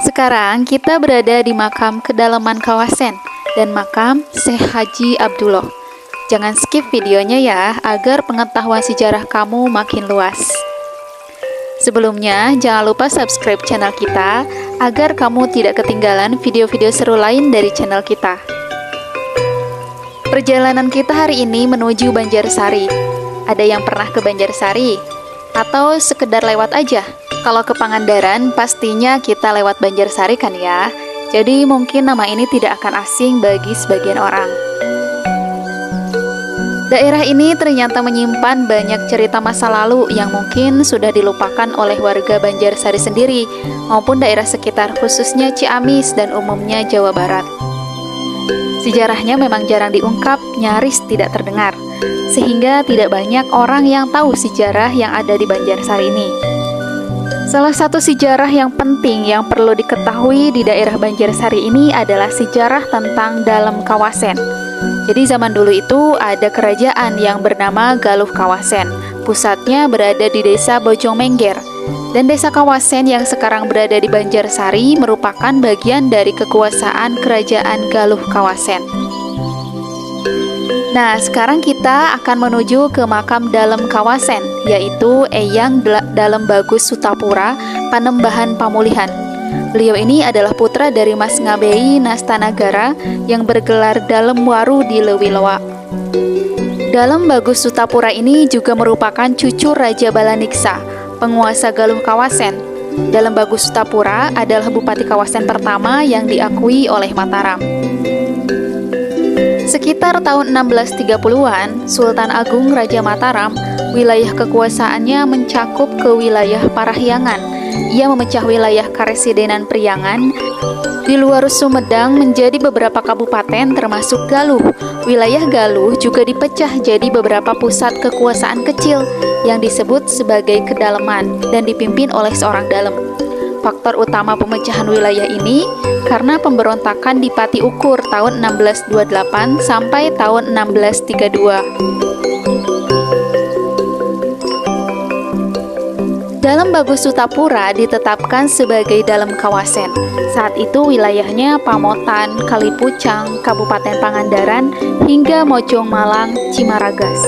Sekarang kita berada di makam kedalaman Kawasen dan makam Syekh Haji Abdullah. Jangan skip videonya ya, agar pengetahuan sejarah kamu makin luas. Sebelumnya, jangan lupa subscribe channel kita, agar kamu tidak ketinggalan video-video seru lain dari channel kita. Perjalanan kita hari ini menuju Banjarsari. Ada yang pernah ke Banjarsari? Atau sekedar lewat aja? Kalau ke Pangandaran, pastinya kita lewat Banjarsari kan ya? Jadi mungkin nama ini tidak akan asing bagi sebagian orang. Daerah ini ternyata menyimpan banyak cerita masa lalu yang mungkin sudah dilupakan oleh warga Banjarsari sendiri maupun daerah sekitar, khususnya Ciamis dan umumnya Jawa Barat. Sejarahnya memang jarang diungkap, nyaris tidak terdengar, sehingga tidak banyak orang yang tahu sejarah yang ada di Banjarsari ini. Salah satu sejarah yang penting yang perlu diketahui di daerah Banjarsari ini adalah sejarah tentang Dalem Kawasen. Jadi zaman dulu itu ada kerajaan yang bernama Galuh Kawasen. Pusatnya berada di desa Bojongmengger. Dan desa Kawasen yang sekarang berada di Banjarsari merupakan bagian dari kekuasaan kerajaan Galuh Kawasen. Nah, sekarang kita akan menuju ke makam Dalem Kawasen, yaitu Eyang Dalem Bagus Sutapura, Panembahan Pamulihan. Beliau ini adalah putra dari Mas Ngabei Nastanagara yang bergelar Dalem Waru di Lewiloa. Dalem Bagus Sutapura ini juga merupakan cucu Raja Balaniksa, penguasa Galuh Kawasen. Dalem Bagus Sutapura adalah Bupati Kawasen pertama yang diakui oleh Mataram. Sekitar tahun 1630-an, Sultan Agung Raja Mataram, wilayah kekuasaannya mencakup ke wilayah Parahyangan. Ia memecah wilayah Karesidenan Priangan di luar Sumedang menjadi beberapa kabupaten termasuk Galuh. Wilayah Galuh juga dipecah jadi beberapa pusat kekuasaan kecil yang disebut sebagai kedaleman dan dipimpin oleh seorang dalem. Faktor utama pemecahan wilayah ini karena pemberontakan di Pati Ukur tahun 1628 sampai tahun 1632. Dalem Bagus Sutapura ditetapkan sebagai Dalem Kawasen. Saat itu wilayahnya Pamotan, Kalipucang, Kabupaten Pangandaran, hingga Mojong Malang, Cimaragas.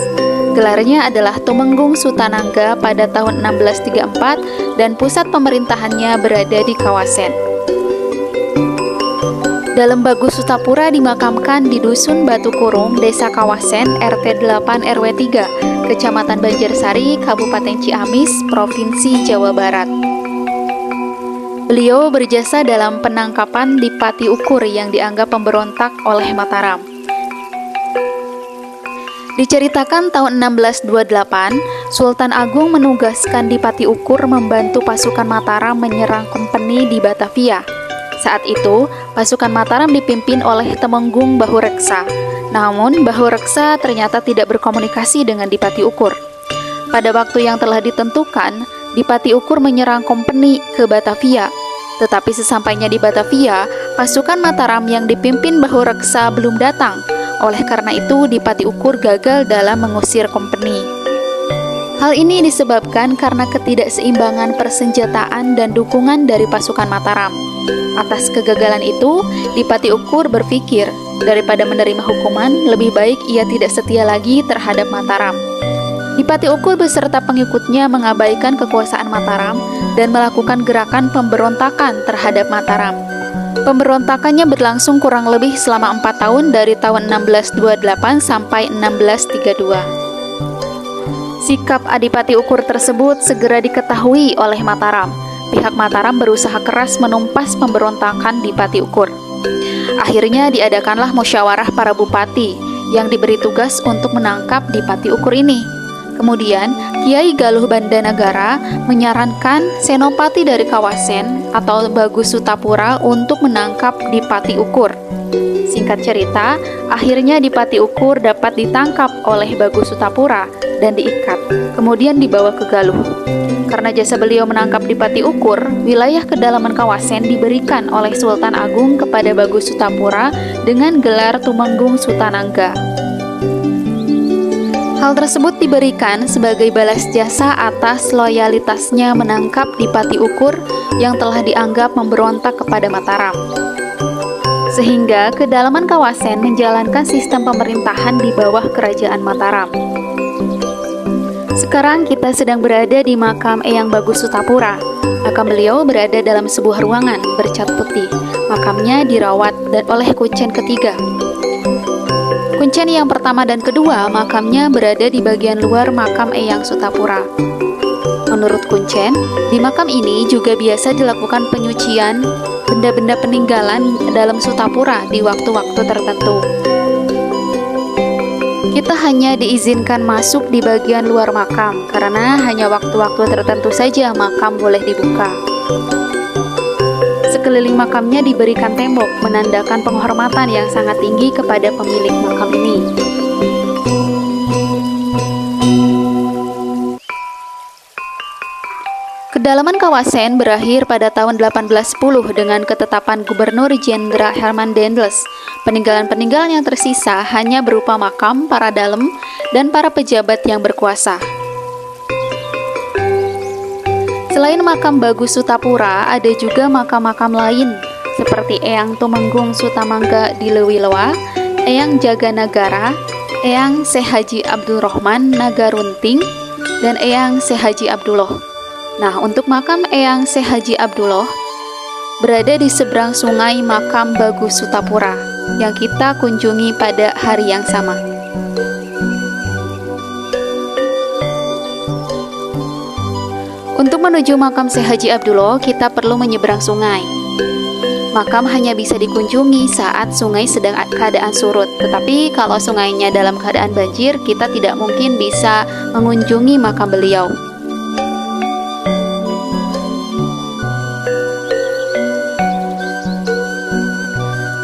Gelarnya adalah Tumenggung Sutanangga pada tahun 1634 dan pusat pemerintahannya berada di Kawasen. Dalem Bagus Sutapura dimakamkan di Dusun Batu Kurung, Desa Kawasen, RT 8 RW 3, Kecamatan Banjarsari, Kabupaten Ciamis, Provinsi Jawa Barat. Beliau berjasa dalam penangkapan di Pati Ukur yang dianggap pemberontak oleh Mataram. Diceritakan tahun 1628, Sultan Agung menugaskan di Pati Ukur membantu pasukan Mataram menyerang kompeni di Batavia. Saat itu, pasukan Mataram dipimpin oleh Temenggung Bahureksa. Namun, Bahureksa ternyata tidak berkomunikasi dengan Dipati Ukur. Pada waktu yang telah ditentukan, Dipati Ukur menyerang kompeni ke Batavia. Tetapi sesampainya di Batavia, pasukan Mataram yang dipimpin Bahureksa belum datang. Oleh karena itu, Dipati Ukur gagal dalam mengusir kompeni. Hal ini disebabkan karena ketidakseimbangan persenjataan dan dukungan dari pasukan Mataram. Atas kegagalan itu, Dipati Ukur berpikir, daripada menerima hukuman, lebih baik ia tidak setia lagi terhadap Mataram. Dipati Ukur beserta pengikutnya mengabaikan kekuasaan Mataram dan melakukan gerakan pemberontakan terhadap Mataram. Pemberontakannya berlangsung kurang lebih selama 4 tahun dari tahun 1628 sampai 1632. Sikap Adipati Ukur tersebut segera diketahui oleh Mataram. Pihak Mataram berusaha keras menumpas pemberontakan di Pati Ukur. Akhirnya diadakanlah musyawarah para bupati yang diberi tugas untuk menangkap Dipati Ukur ini. Kemudian, Kiai Galuh Bandanagara menyarankan Senopati dari Kawasen atau Bagus Sutapura untuk menangkap Dipati Ukur. Singkat cerita, akhirnya Dipati Ukur dapat ditangkap oleh Bagus Sutapura dan diikat, kemudian dibawa ke Galuh. Karena jasa beliau menangkap Dipati Ukur, wilayah kedalaman Kawasen diberikan oleh Sultan Agung kepada Bagus Sutapura dengan gelar Tumenggung Sutanangga. Hal tersebut diberikan sebagai balas jasa atas loyalitasnya menangkap Dipati Ukur yang telah dianggap memberontak kepada Mataram. Sehingga Kedalaman Kawasen menjalankan sistem pemerintahan di bawah kerajaan Mataram. Sekarang kita sedang berada di makam Eyang Bagus Sutapura. Makam beliau berada dalam sebuah ruangan bercat putih. Makamnya dirawat dan oleh kuncen ketiga. Kuncen yang pertama dan kedua, makamnya berada di bagian luar makam Eyang Sutapura. Menurut kuncen, di makam ini juga biasa dilakukan penyucian benda-benda peninggalan dalam Sutapura di waktu-waktu tertentu. Kita hanya diizinkan masuk di bagian luar makam, karena hanya waktu-waktu tertentu saja makam boleh dibuka. Sekeliling makamnya diberikan tembok, menandakan penghormatan yang sangat tinggi kepada pemilik makam ini. Kedalaman Kawasen berakhir pada tahun 1810 dengan ketetapan Gubernur Jenderal Herman Dendels. Peninggalan-peninggalan yang tersisa hanya berupa makam para dalem dan para pejabat yang berkuasa. Selain makam Bagus Sutapura, ada juga makam-makam lain seperti Eyang Tumenggung Sutamangga di Lewiloa, Eyang Jaganagara, Eyang Syekh Haji Abdul Rahman Nagarunting, dan Eyang Syekh Haji Abdullah. Nah, untuk makam Eyang Syekh Haji Abdullah berada di seberang sungai makam Bagus Sutapura yang kita kunjungi pada hari yang sama. Untuk menuju makam Syekh Haji Abdullah, kita perlu menyeberang sungai. Makam hanya bisa dikunjungi saat sungai sedang keadaan surut. Tetapi kalau sungainya dalam keadaan banjir, kita tidak mungkin bisa mengunjungi makam beliau.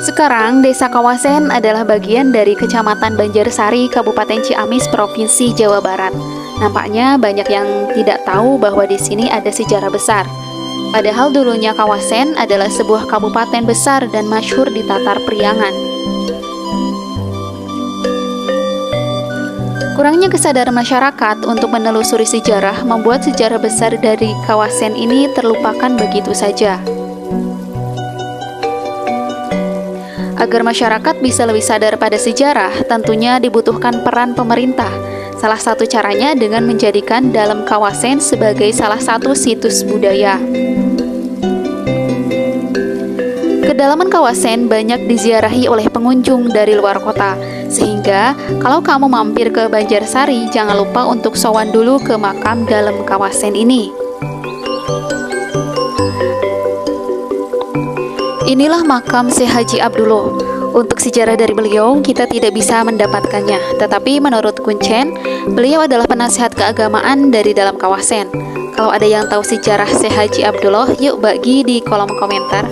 Sekarang, Desa Kawasen adalah bagian dari Kecamatan Banjarsari, Kabupaten Ciamis, Provinsi Jawa Barat. Nampaknya banyak yang tidak tahu bahwa di sini ada sejarah besar. Padahal dulunya Kawasen adalah sebuah kabupaten besar dan masyhur di Tatar Priangan. Kurangnya kesadaran masyarakat untuk menelusuri sejarah membuat sejarah besar dari Kawasen ini terlupakan begitu saja. Agar masyarakat bisa lebih sadar pada sejarah, tentunya dibutuhkan peran pemerintah. Salah satu caranya dengan menjadikan Dalem Kawasen sebagai salah satu situs budaya. Kedalaman Kawasen banyak diziarahi oleh pengunjung dari luar kota, sehingga kalau kamu mampir ke Banjarsari, jangan lupa untuk sowan dulu ke makam Dalem Kawasen ini. Inilah makam Syekh Haji Abdullah. Untuk sejarah dari beliau, kita tidak bisa mendapatkannya. Tetapi menurut kuncen, beliau adalah penasihat keagamaan dari Dalem Kawasen. Kalau ada yang tahu sejarah Syekh Haji Abdullah, yuk bagi di kolom komentar.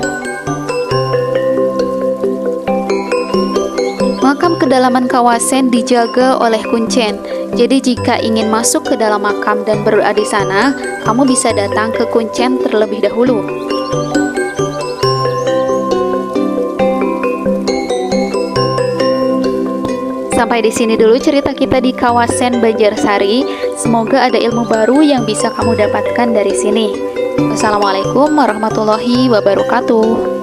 Makam Kedalaman Kawasen dijaga oleh kuncen. Jadi jika ingin masuk ke dalam makam dan berdoa di sana, kamu bisa datang ke kuncen terlebih dahulu. Sampai di sini dulu cerita kita di Kawasen Banjarsari. Semoga ada ilmu baru yang bisa kamu dapatkan dari sini. Wassalamualaikum warahmatullahi wabarakatuh.